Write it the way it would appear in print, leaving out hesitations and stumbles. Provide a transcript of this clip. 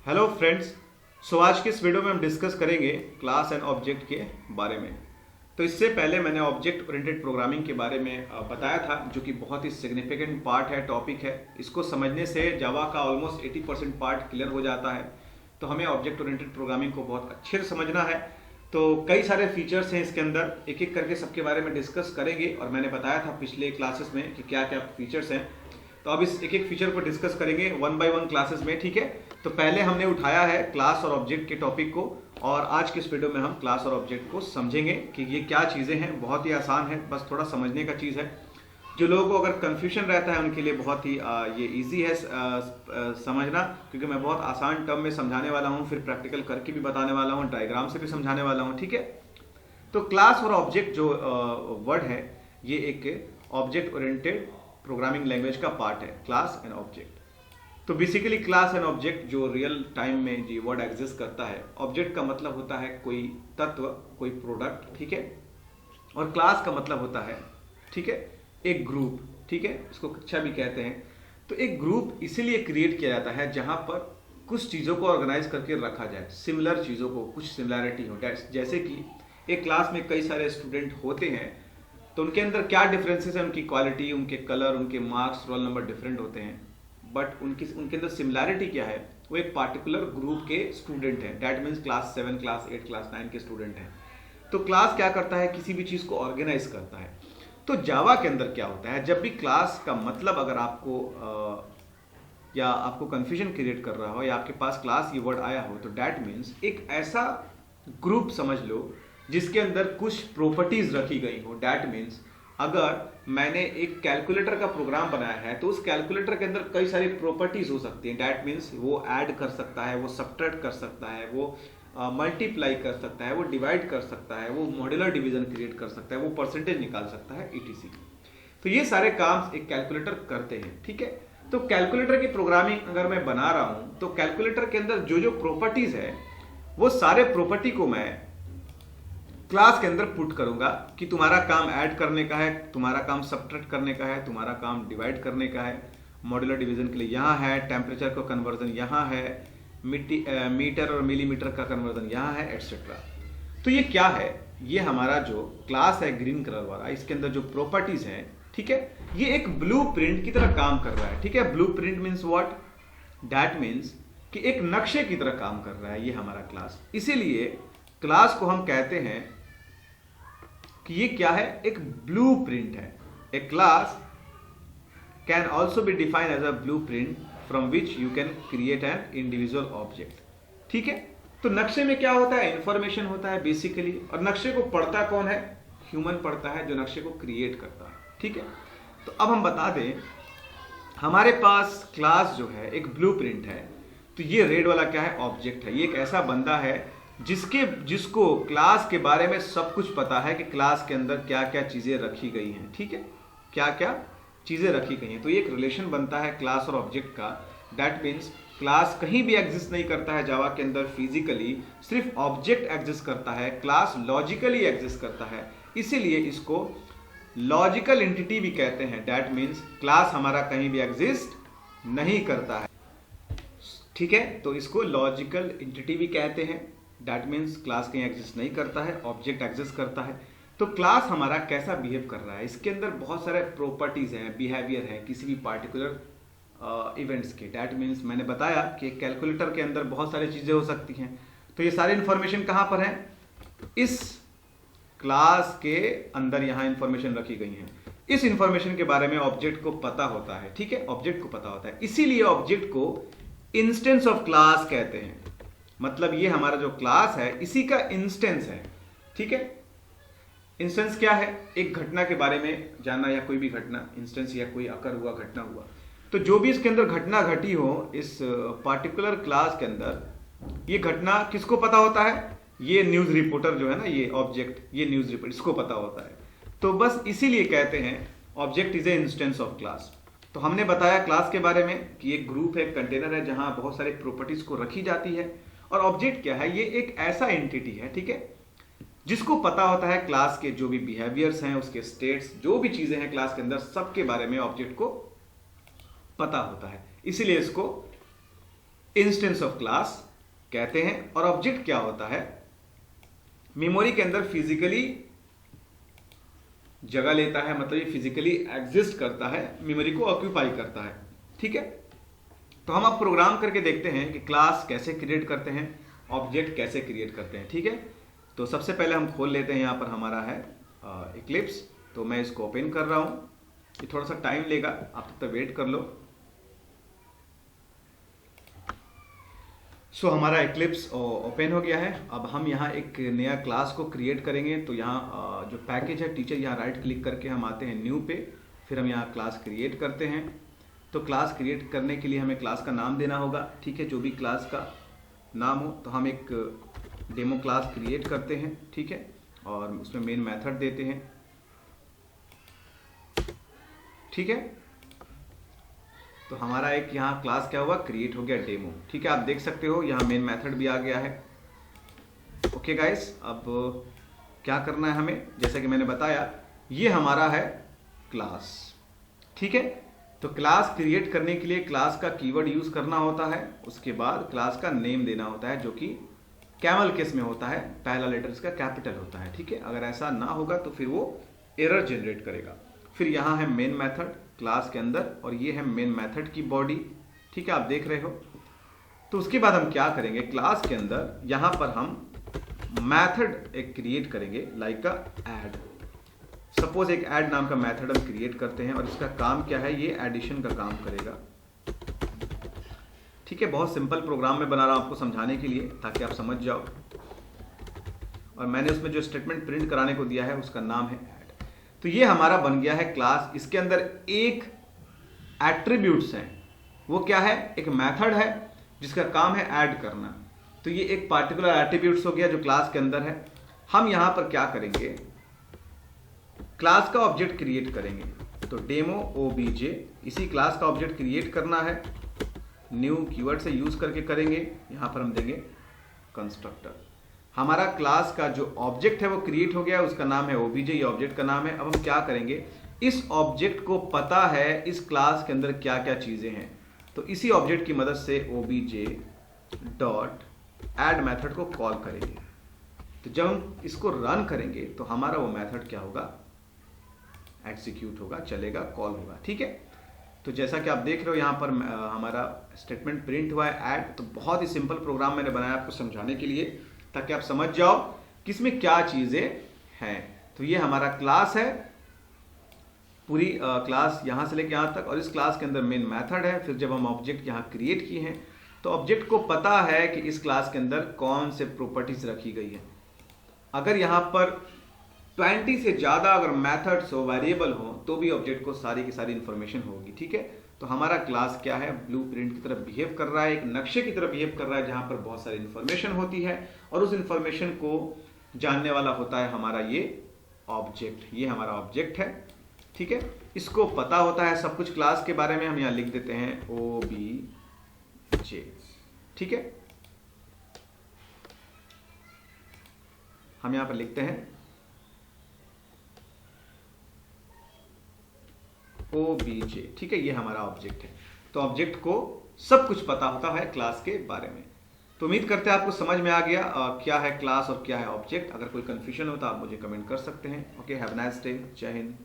Hello friends. आज के इस वीडियो में हम डिस्कस करेंगे क्लास एंड ऑब्जेक्ट के बारे में। तो इससे पहले मैंने ऑब्जेक्ट ओरिएंटेड प्रोग्रामिंग के बारे में बताया था, जो कि बहुत ही सिग्निफिकेंट पार्ट है, टॉपिक है। इसको समझने से जावा का ऑलमोस्ट 80% पार्ट क्लियर हो जाता है। तो हमें ऑब्जेक्ट ओरिएंटेड प्रोग्रामिंग को बहुत अच्छे से समझना है। तो कई सारे फीचर्स हैं इसके अंदर, एक एक करके सबके बारे में डिस्कस करेंगे। और मैंने बताया था पिछले क्लासेस में कि क्या क्या फीचर्स हैं। तो अब इस एक एक फीचर को डिस्कस करेंगे वन बाय वन क्लासेस में, ठीक है। तो पहले हमने उठाया है क्लास और ऑब्जेक्ट के टॉपिक को, और आज के इस वीडियो में हम क्लास और ऑब्जेक्ट को समझेंगे कि ये क्या चीज़ें हैं। बहुत ही आसान है, बस थोड़ा समझने का चीज़ है। जो लोगों को अगर कन्फ्यूजन रहता है उनके लिए बहुत ही ये इजी है समझना, क्योंकि मैं बहुत आसान टर्म में समझाने वाला हूँ, फिर प्रैक्टिकल करके भी बताने वाला हूँ, डायग्राम से भी समझाने वाला हूँ, ठीक है। तो क्लास और ऑब्जेक्ट जो वर्ड है, ये एक ऑब्जेक्ट ओरिएंटेड प्रोग्रामिंग लैंग्वेज का पार्ट है, क्लास एंड ऑब्जेक्ट। तो बेसिकली क्लास एंड ऑब्जेक्ट जो रियल टाइम में जी वर्ड एग्जिस्ट करता है। ऑब्जेक्ट का मतलब होता है कोई तत्व, कोई प्रोडक्ट, ठीक है। और क्लास का मतलब होता है, ठीक है, एक ग्रुप, ठीक है। इसको कक्षा भी कहते हैं। तो एक ग्रुप इसीलिए क्रिएट किया जाता है जहां पर कुछ चीज़ों को ऑर्गेनाइज करके रखा जाए, सिमिलर चीज़ों को, कुछ सिमिलैरिटी हो। जैसे कि एक क्लास में कई सारे स्टूडेंट होते हैं, तो उनके अंदर क्या डिफरेंसेस हैं, उनकी क्वालिटी, उनके कलर, उनके मार्क्स, रोल नंबर डिफरेंट होते हैं, बट उनके अंदर सिमिलैरिटी क्या है, वो एक पार्टिकुलर ग्रुप के स्टूडेंट हैं। That means class 7, class 8, class 9 के स्टूडेंट हैं। तो क्लास क्या करता है, किसी भी चीज़ को ऑर्गेनाइज करता है। तो जावा के अंदर क्या होता है, जब भी क्लास का मतलब अगर आपको या आपको कंफ्यूजन क्रिएट कर रहा हो, या आपके पास क्लास ये वर्ड आया हो, तो दैट मीन्स एक ऐसा ग्रुप समझ लो जिसके अंदर कुछ प्रॉपर्टीज रखी गई हो। दैट मीन्स अगर मैंने एक कैलकुलेटर का प्रोग्राम बनाया है, तो उस कैलकुलेटर के अंदर कई सारी प्रॉपर्टीज हो सकती हैं। दैट मीन्स वो ऐड कर सकता है, वो सब्ट्रैक्ट कर सकता है, वो मल्टीप्लाई कर सकता है, वो डिवाइड कर सकता है, वो मॉड्यूलर डिवीजन क्रिएट कर सकता है, वो परसेंटेज निकाल सकता है, ईटीसी। तो ये सारे काम एक कैलकुलेटर करते हैं, ठीक है। तो कैलकुलेटर की प्रोग्रामिंग अगर मैं बना रहा हूं, तो कैलकुलेटर के अंदर जो जो प्रॉपर्टीज है, वो सारे प्रॉपर्टी को मैं क्लास के अंदर पुट करूंगा कि तुम्हारा काम ऐड करने का है, तुम्हारा काम सब्ट्रैक्ट करने का है, तुम्हारा काम डिवाइड करने का है, मॉड्यूलर डिवीजन के लिए यहाँ है, टेम्परेचर का कन्वर्जन यहाँ है, मीटर और मिलीमीटर का कन्वर्जन यहाँ है, एटसेट्रा। तो ये क्या है, ये हमारा जो क्लास है ग्रीन कलर वाला, इसके अंदर जो प्रॉपर्टीज हैं, ठीक है, ये एक ब्लू प्रिंट की तरह काम कर रहा है, ठीक है। Blue print means what, that means कि एक नक्शे की तरह काम कर रहा है ये हमारा क्लास। इसीलिए क्लास को हम कहते हैं कि ये क्या है, एक ब्लू प्रिंट है। A class can also be defined as a blueprint from which you can create an individual object, ठीक है। तो नक्शे में क्या होता है, इंफॉर्मेशन होता है बेसिकली, और नक्शे को पढ़ता कौन है, ह्यूमन पढ़ता है, जो नक्शे को क्रिएट करता है, ठीक है। तो अब हम बता दें, हमारे पास क्लास जो है एक ब्लू प्रिंट है। तो ये रेड वाला क्या है, ऑब्जेक्ट है। ये एक ऐसा बंदा है जिसको क्लास के बारे में सब कुछ पता है कि क्लास के अंदर क्या क्या चीजें रखी गई हैं, ठीक है, क्या क्या चीजें रखी गई हैं। तो ये एक रिलेशन बनता है क्लास और ऑब्जेक्ट का। दैट मीन्स क्लास कहीं भी एग्जिस्ट नहीं करता है जावा के अंदर फिजिकली, सिर्फ ऑब्जेक्ट एग्जिस्ट करता है। क्लास लॉजिकली एग्जिस्ट करता है, इसीलिए इसको लॉजिकल एंटिटी भी कहते हैं। दैट मीन्स क्लास हमारा कहीं भी एग्जिस्ट नहीं करता है, ठीक है। तो इसको लॉजिकल एंटिटी भी कहते हैं। दैट मीन्स क्लास कहीं एग्जिस्ट नहीं करता है, ऑब्जेक्ट एग्जिस्ट करता है। तो क्लास हमारा कैसा बिहेव कर रहा है, इसके अंदर बहुत सारे प्रॉपर्टीज हैं, बिहेवियर है किसी भी पार्टिकुलर इवेंट्स के। दैट मीन्स मैंने बताया कि कैलकुलेटर के अंदर बहुत सारी चीजें हो सकती हैं। तो ये सारी इंफॉर्मेशन कहां पर है, इस क्लास के अंदर यहां इंफॉर्मेशन रखी गई है। इस इंफॉर्मेशन के बारे में ऑब्जेक्ट को पता होता है, ठीक है, ऑब्जेक्ट को पता होता है। इसीलिए ऑब्जेक्ट को इंस्टेंस ऑफ क्लास कहते हैं। मतलब ये हमारा जो क्लास है इसी का इंस्टेंस है, ठीक है। इंस्टेंस क्या है, एक घटना के बारे में जानना, या कोई भी घटना, इंस्टेंस या कोई अकर हुआ, घटना हुआ। तो जो भी इसके अंदर घटना घटी हो इस पार्टिकुलर क्लास के अंदर, ये घटना किसको पता होता है, ये न्यूज रिपोर्टर जो है ना, ये ऑब्जेक्ट, ये न्यूज रिपोर्टर, इसको पता होता है। तो बस इसीलिए कहते हैं object is a instance of class. तो हमने बताया क्लास के बारे में कि एक ग्रुप है, कंटेनर है, जहां बहुत सारे प्रॉपर्टीज को रखी जाती है। और ऑब्जेक्ट क्या है, ये एक ऐसा एंटिटी है, ठीक है, जिसको पता होता है क्लास के जो भी बिहेवियर्स हैं, उसके स्टेट्स, जो भी चीजें हैं क्लास के अंदर, सबके बारे में ऑब्जेक्ट को पता होता है। इसीलिए इसको इंस्टेंस ऑफ क्लास कहते हैं। और ऑब्जेक्ट क्या होता है, मेमोरी के अंदर फिजिकली जगह लेता है, मतलब ये फिजिकली एग्जिस्ट करता है, मेमोरी को ऑक्यूपाई करता है। ठीक है, तो हम अब प्रोग्राम करके देखते हैं कि क्लास कैसे क्रिएट करते हैं, ऑब्जेक्ट कैसे क्रिएट करते हैं। ठीक है, तो सबसे पहले हम खोल लेते हैं, यहां पर हमारा है इक्लिप्स। तो मैं इसको ओपन कर रहा हूं, ये थोड़ा सा टाइम लेगा, आप तब तक वेट कर लो। सो हमारा इक्लिप्स ओपन हो गया है। अब हम यहाँ एक नया क्लास को क्रिएट करेंगे। तो यहाँ जो पैकेज है टीचर, यहाँ राइट क्लिक करके हम आते हैं न्यू पे, फिर हम यहाँ क्लास क्रिएट करते हैं। तो क्लास क्रिएट करने के लिए हमें क्लास का नाम देना होगा। ठीक है, जो भी क्लास का नाम हो। तो हम एक डेमो क्लास क्रिएट करते हैं। ठीक है, और उसमें मेन मेथड देते हैं। ठीक है, तो हमारा एक यहाँ क्लास क्या हुआ, क्रिएट हो गया डेमो। ठीक है, आप देख सकते हो यहाँ मेन मेथड भी आ गया है। ओके गाइस, अब क्या करना है हमें, जैसा कि मैंने बताया ये हमारा है क्लास। ठीक है, तो क्लास क्रिएट करने के लिए क्लास का कीवर्ड यूज करना होता है, उसके बाद क्लास का नेम देना होता है, जो कि कैमल केस में होता है, पहला लेटर इसका कैपिटल होता है। ठीक है, अगर ऐसा ना होगा तो फिर वो एरर जनरेट करेगा। फिर यहाँ है मेन मेथड क्लास के अंदर, और ये है मेन मेथड की बॉडी। ठीक है, आप देख रहे हो। तो उसके बाद हम क्या करेंगे, क्लास के अंदर यहाँ पर हम मेथड एक क्रिएट करेंगे, लाइक का ऐड। सपोज एक ऐड नाम का मेथड हम क्रिएट करते हैं, और इसका काम क्या है, ये एडिशन का काम करेगा। ठीक है, बहुत सिंपल प्रोग्राम में बना रहा हूं आपको समझाने के लिए, ताकि आप समझ जाओ। और मैंने उसमें जो स्टेटमेंट प्रिंट कराने को दिया है उसका नाम है ऐड। तो ये हमारा बन गया है क्लास। इसके अंदर एक एट्रीब्यूट्स हैं, वो क्या है, एक मेथड है जिसका काम है ऐड करना। तो ये एक पार्टिकुलर एट्रीब्यूट्स हो गया जो क्लास के अंदर है। हम यहां पर क्या करेंगे, क्लास का ऑब्जेक्ट क्रिएट करेंगे। तो डेमो ओबीजे, इसी क्लास का ऑब्जेक्ट क्रिएट करना है, न्यू कीवर्ड से यूज करके करेंगे। यहां पर हम देंगे कंस्ट्रक्टर। हमारा क्लास का जो ऑब्जेक्ट है वो क्रिएट हो गया, उसका नाम है ओबीजे, ये ऑब्जेक्ट का नाम है। अब हम क्या करेंगे, इस ऑब्जेक्ट को पता है इस क्लास के अंदर क्या क्या चीजें हैं, तो इसी ऑब्जेक्ट की मदद से ओबीजे डॉट ऐड मेथड को कॉल करेंगे। तो जब हम इसको रन करेंगे तो हमारा वो मेथड क्या होगा, एग्जीक्यूट होगा, चलेगा, कॉल होगा। ठीक है, तो जैसा कि आप देख रहे हो यहाँ पर हमारा स्टेटमेंट प्रिंट हुआ है ऐड। तो बहुत ही सिंपल प्रोग्राम मैंने बनाया आपको समझाने के लिए, ताकि आप समझ जाओ कि इसमें क्या चीजें हैं। तो ये हमारा क्लास है, पूरी क्लास यहाँ से लेके यहाँ तक, और इस क्लास के अंदर मेन मेथड है। फिर जब हम ऑब्जेक्ट यहाँ क्रिएट किए हैं तो ऑब्जेक्ट को पता है कि इस क्लास के अंदर कौन से प्रॉपर्टीज रखी गई है। अगर यहाँ पर 20 से ज्यादा अगर मेथड्स हो, वेरिएबल हो, तो भी ऑब्जेक्ट को सारी की सारी इंफॉर्मेशन होगी। ठीक है, तो हमारा क्लास क्या है, ब्लूप्रिंट की तरफ बिहेव कर रहा है, एक नक्शे की तरफ बिहेव कर रहा है, जहां पर बहुत सारी इंफॉर्मेशन होती है, और उस इंफॉर्मेशन को जानने वाला होता है हमारा ये ऑब्जेक्ट। ये हमारा ऑब्जेक्ट है। ठीक है, इसको पता होता है सब कुछ क्लास के बारे में। हम यहां लिख देते हैं OBJ। ठीक है, हम यहां पर लिखते हैं OBJ। ठीक है, ये हमारा ऑब्जेक्ट है। तो ऑब्जेक्ट को सब कुछ पता होता है क्लास के बारे में। तो उम्मीद करते हैं आपको समझ में आ गया क्या है क्लास और क्या है ऑब्जेक्ट। अगर कोई कंफ्यूजन हो तो आप मुझे कमेंट कर सकते हैं। Okay, have a nice day, जय हिंद।